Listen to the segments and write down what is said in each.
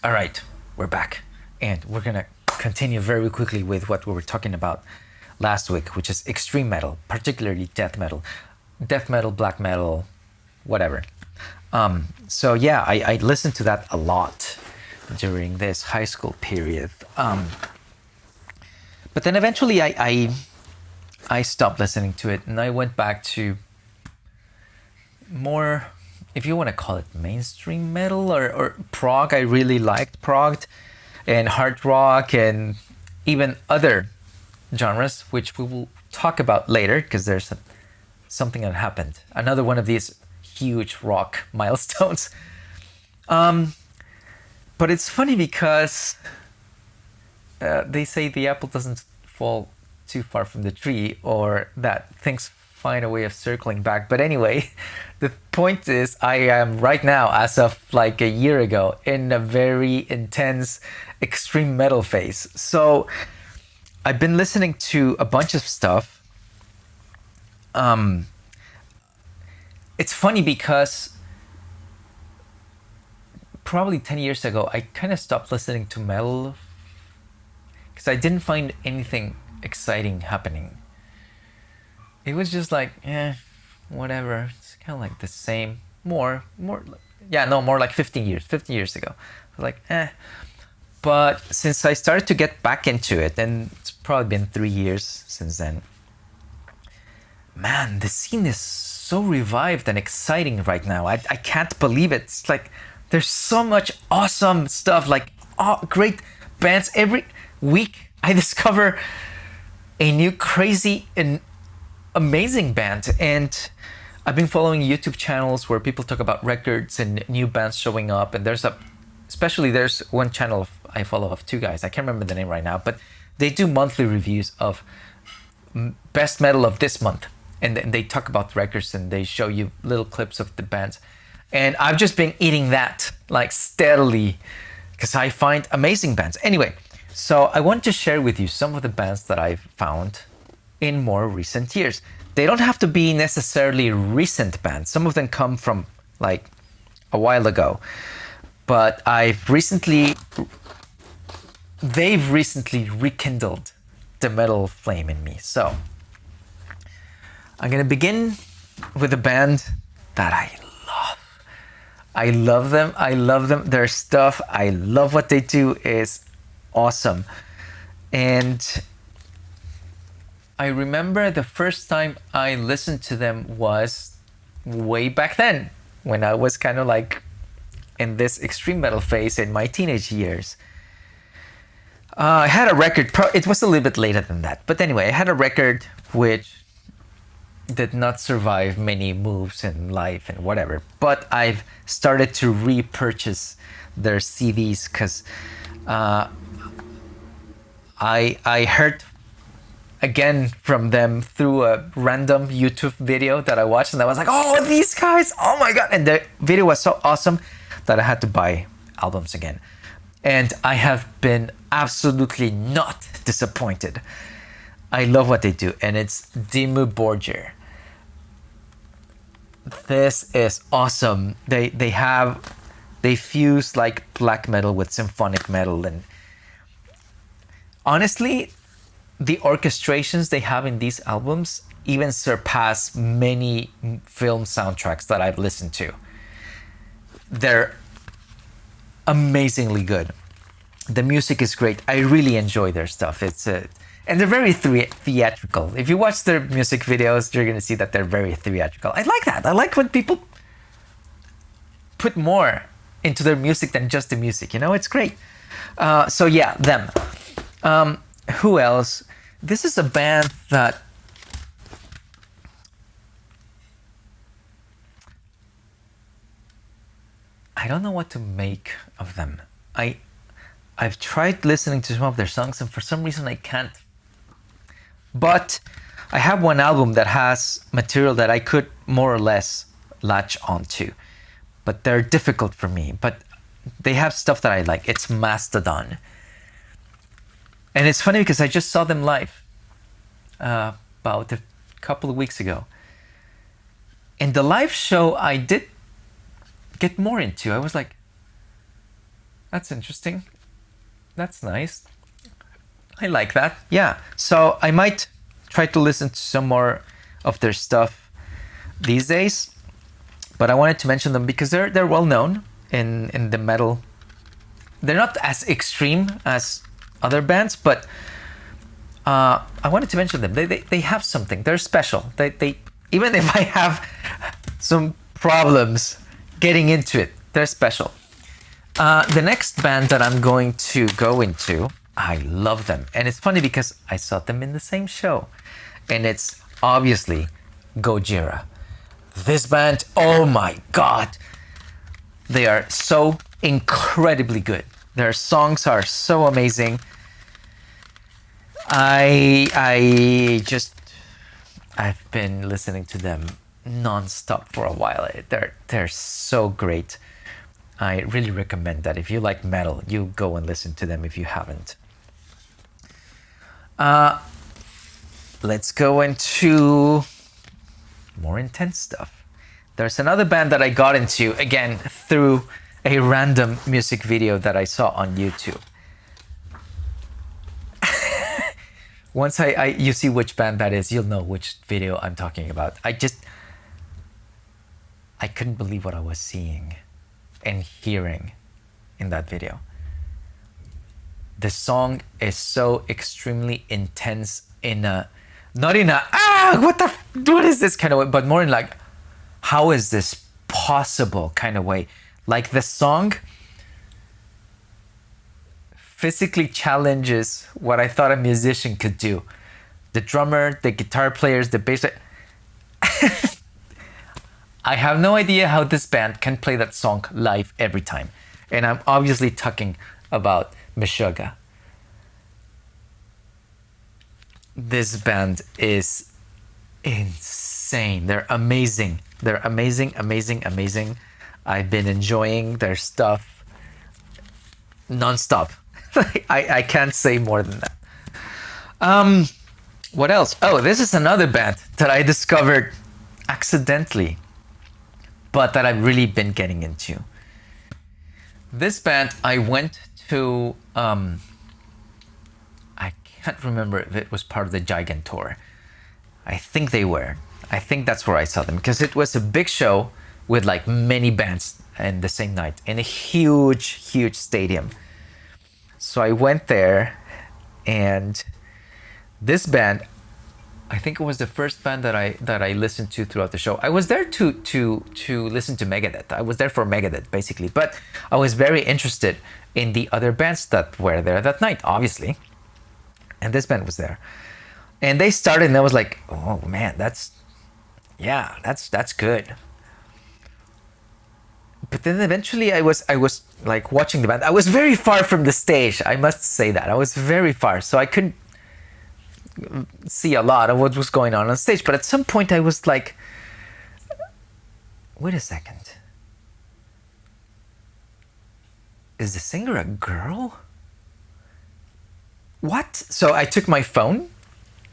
All right, we're back. And we're going to continue very quickly with what we were talking about last week, which is extreme metal, particularly death metal. Death metal, black metal, whatever. So yeah, I listened to that a lot during this high school period. But then eventually I stopped listening to it and I went back to more, if you want to call it mainstream metal or prog. I really liked prog and hard rock and even other genres, which we will talk about later because there's something that happened. Another one of these huge rock milestones. But it's funny because they say the apple doesn't fall too far from the tree, or that things find a way of circling back. But anyway, the point is I am right now, as of like a year ago, in a very intense extreme metal phase. So I've been listening to a bunch of stuff. It's funny because probably 10 years ago, I kind of stopped listening to metal because I didn't find anything exciting happening. It was just like, whatever. It's kind of like the same. More like 15 years ago. I was like, But since I started to get back into it, and it's probably been 3 years since then, man, the scene is so revived and exciting right now. I can't believe it. It's like there's so much awesome stuff, like great bands. Every week I discover a new crazy and amazing band. And I've been following YouTube channels where people talk about records and new bands showing up. And there's one channel I follow of two guys. I can't remember the name right now, but they do monthly reviews of best metal of this month. And they talk about records and they show you little clips of the bands. And I've just been eating that like steadily because I find amazing bands. Anyway, so I want to share with you some of the bands that I've found in more recent years. They don't have to be necessarily recent bands. Some of them come from like a while ago. But they've recently rekindled the metal flame in me. So I'm going to begin with a band that I love. I love them. Their stuff, I love what they do, is awesome. And I remember the first time I listened to them was way back then, when I was kind of like in this extreme metal phase in my teenage years. I had a record, it was a little bit later than that. But anyway, I had a record which did not survive many moves in life and whatever. But I've started to repurchase their CDs because I heard again from them through a random YouTube video that I watched, and I was like, oh, these guys, oh my God. And the video was so awesome that I had to buy albums again. And I have been absolutely not disappointed. I love what they do, and it's Dimmu Borgir. This is awesome. They fuse like black metal with symphonic metal, and honestly, the orchestrations they have in these albums even surpass many film soundtracks that I've listened to. They're amazingly good. The music is great. I really enjoy their stuff. And they're very theatrical. If you watch their music videos, you're going to see that they're very theatrical. I like that. I like when people put more into their music than just the music. You know, it's great. So yeah, them. Who else? This is a band that I don't know what to make of them. I've tried listening to some of their songs, and for some reason I can't. But I have one album that has material that I could more or less latch onto. But they're difficult for me. But they have stuff that I like. It's Mastodon. And it's funny because I just saw them live about a couple of weeks ago. And the live show I did get more into. I was like, That's interesting. That's nice. I like that. Yeah. So I might try to listen to some more of their stuff these days. But I wanted to mention them because they're well known in the metal. They're not as extreme as other bands, but I wanted to mention them. They have something. They're special. They even if I have some problems getting into it, they're special. The next band that I'm going to go into, I love them. And it's funny because I saw them in the same show. And it's obviously Gojira. This band, oh my God. They are so incredibly good. Their songs are so amazing. I've been listening to them non-stop for a while. They're so great. I really recommend that if you like metal, you go and listen to them if you haven't. Let's go into more intense stuff. There's another band that I got into, again, through a random music video that I saw on YouTube. Once you see which band that is, you'll know which video I'm talking about. I couldn't believe what I was seeing and hearing in that video. The song is so extremely intense not in a what is this kind of way, but more in like, how is this possible kind of way. Like the song physically challenges what I thought a musician could do. The drummer, the guitar players, the bass. I have no idea how this band can play that song live every time. And I'm obviously talking about Meshuggah. This band is insane. They're amazing. They're amazing, amazing, amazing. I've been enjoying their stuff non-stop. I can't say more than that. What else? Oh, this is another band that I discovered accidentally, but that I've really been getting into. This band, I went to, I can't remember if it was part of the Gigant tour. I think they were. I think that's where I saw them, because it was a big show with like many bands in the same night in a huge, huge stadium. So I went there, and this band, I think it was the first band that I listened to throughout the show. I was there to listen to Megadeth. I was there for Megadeth, basically. But I was very interested in the other bands that were there that night, obviously. And this band was there. And they started, and I was like, oh man, that's good. But then eventually I was like watching the band. I was very far from the stage, I must say that. I was very far, so I couldn't see a lot of what was going on stage. But at some point I was like, wait a second. Is the singer a girl? What? So I took my phone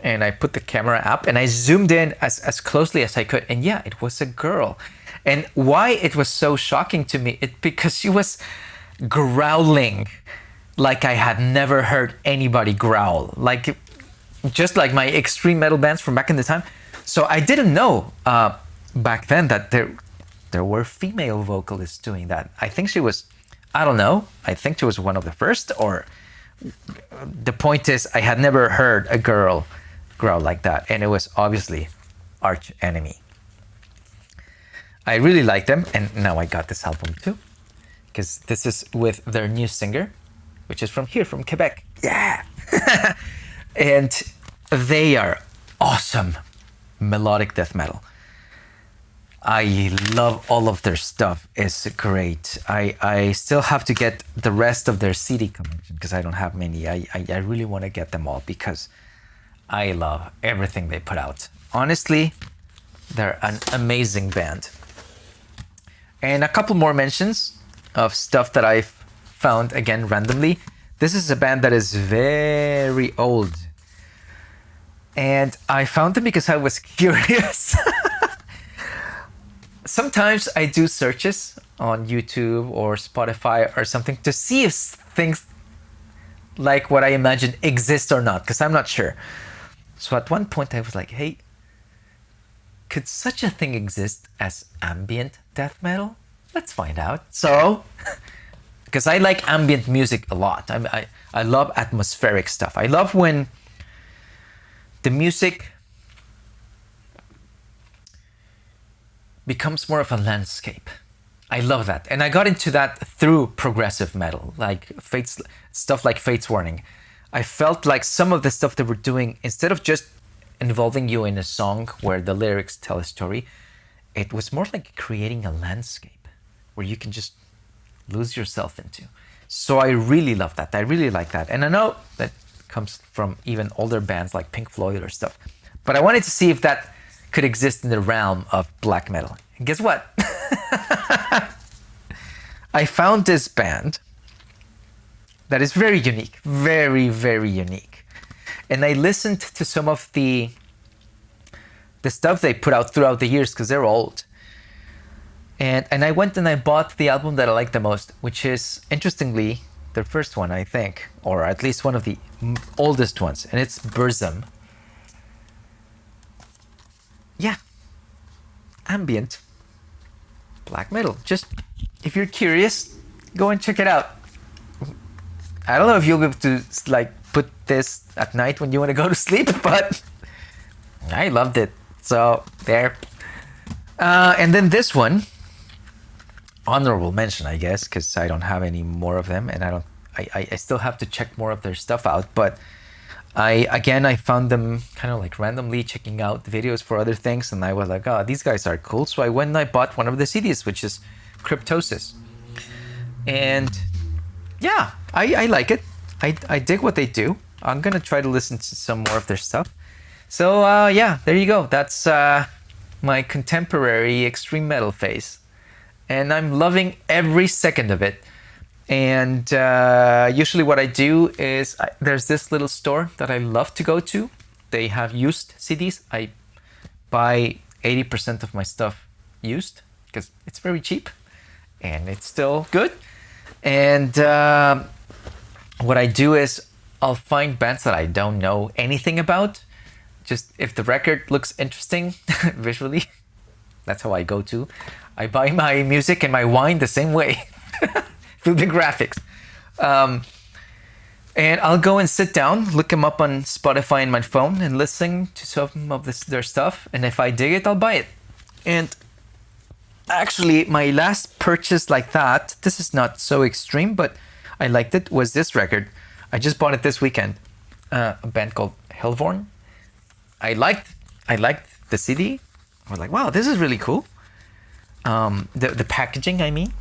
and I put the camera up and I zoomed in as closely as I could. And yeah, it was a girl. And why it was so shocking to me, because she was growling like I had never heard anybody growl. Like, just like my extreme metal bands from back in the time. So I didn't know back then that there were female vocalists doing that. I think she was, I don't know, I think she was one of the first, or the point is I had never heard a girl growl like that. And it was obviously Arch Enemy. I really like them, and now I got this album too, because this is with their new singer, which is from here, from Quebec. Yeah! And they are awesome melodic death metal. I love all of their stuff. It's great. I still have to get the rest of their CD collection because I don't have many. I really want to get them all because I love everything they put out. Honestly, they're an amazing band. And a couple more mentions of stuff that I've found, again, randomly. This is a band that is very old. And I found them because I was curious. sometimes I do searches on YouTube or Spotify or something to see if things like what I imagine exist or not, because I'm not sure. So at one point I was like, hey, could such a thing exist as ambient death metal? Let's find out. So, because I like ambient music a lot. I love atmospheric stuff. I love when the music becomes more of a landscape. I love that. And I got into that through progressive metal, like stuff like Fate's Warning. I felt like some of the stuff they were doing, instead of just involving you in a song where the lyrics tell a story, it was more like creating a landscape where you can just lose yourself into. So I really love that. I really like that. And I know that comes from even older bands like Pink Floyd or stuff. But I wanted to see if that could exist in the realm of black metal. And guess what? I found this band that is very unique, very, very unique. And I listened to some of the stuff they put out throughout the years because they're old. And I went and I bought the album that I like the most, which is, interestingly, their first one, I think, or at least one of the oldest ones, and it's Burzum. Yeah, ambient black metal. Just, if you're curious, go and check it out. I don't know if you'll be able to like put this at night when you want to go to sleep, but I loved it. So there. And then this one, honorable mention, I guess, because I don't have any more of them, and I still have to check more of their stuff out. But I found them kind of like randomly checking out videos for other things, and I was like, oh, these guys are cool. So I went and I bought one of the CDs, which is Cryptosis. And yeah, I like it. I dig what they do. I'm gonna try to listen to some more of their stuff. So yeah, there you go. That's my contemporary extreme metal phase. And I'm loving every second of it. And usually what I do is, there's this little store that I love to go to. They have used CDs. I buy 80% of my stuff used because it's very cheap and it's still good. And what I do is I'll find bands that I don't know anything about. Just if the record looks interesting visually, that's how I go to. I buy my music and my wine the same way through the graphics. And I'll go and sit down, look them up on Spotify on my phone and listen to some of their stuff. And if I dig it, I'll buy it. And actually, my last purchase like that, this is not so extreme, but I liked it, was this record. I just bought it this weekend. A band called Hellvorn. I liked the CD. I was like, wow, this is really cool. The packaging, I mean.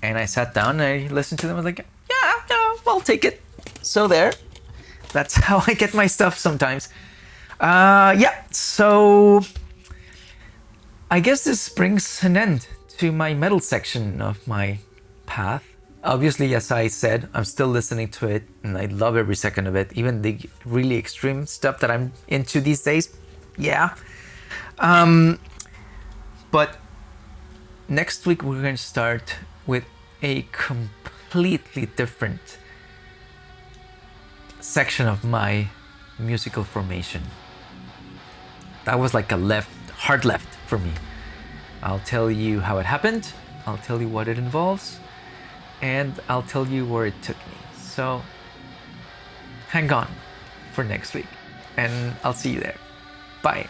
And I sat down and I listened to them. I was like, yeah, I'll take it. So there. That's how I get my stuff sometimes. Yeah, so I guess this brings an end to my metal section of my path. Obviously, as I said, I'm still listening to it and I love every second of it. Even the really extreme stuff that I'm into these days. Yeah. But next week we're going to start with a completely different section of my musical formation. That was like a hard left for me. I'll tell you how it happened, I'll tell you what it involves, and I'll tell you where it took me. So hang on for next week, and I'll see you there. Bye.